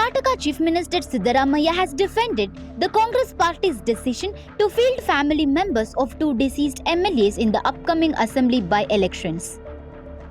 Karnataka Chief Minister Siddaramaiah has defended the Congress party's decision to field family members of two deceased MLAs in the upcoming assembly by-elections.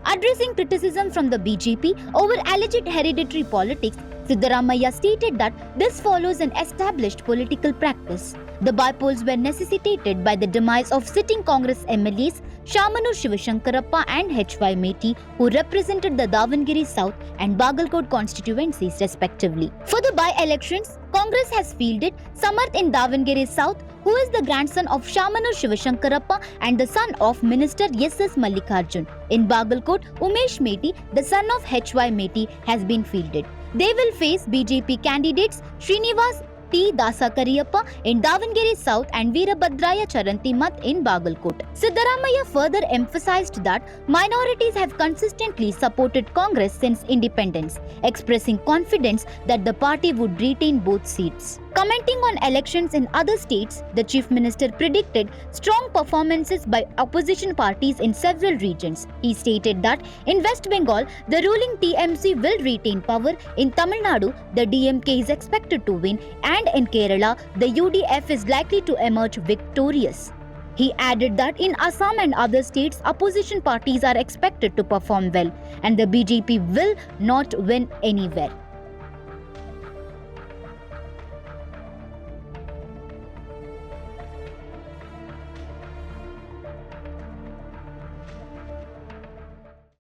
Addressing criticism from the BJP over alleged hereditary politics, Siddaramaiah stated that this follows an established political practice. The bypolls were necessitated by the demise of sitting Congress MLAs Shamanur Shivashankarappa and HY Meti, who represented the Davangere South and Bagalkot constituencies respectively. For the by-elections, Congress has fielded Samarth in Davangere South, who is the grandson of Shamanur Shivashankarappa and the son of Minister S.S. Mallikarjun. In Bagalkot, Umesh Meti, the son of HY Meti, has been fielded. They will face BJP candidates Srinivas T. Dasakariyappa in Davangere South and Veerabhadraya Charantimath in Bagalkot. Siddaramaiah further emphasized that minorities have consistently supported Congress since independence, expressing confidence that the party would retain both seats. Commenting on elections in other states, the Chief Minister predicted strong performances by opposition parties in several regions. He stated that in West Bengal, the ruling TMC will retain power. In Tamil Nadu, the DMK is expected to win, and in Kerala, the UDF is likely to emerge victorious. He added that in Assam and other states, opposition parties are expected to perform well, and the BJP will not win anywhere.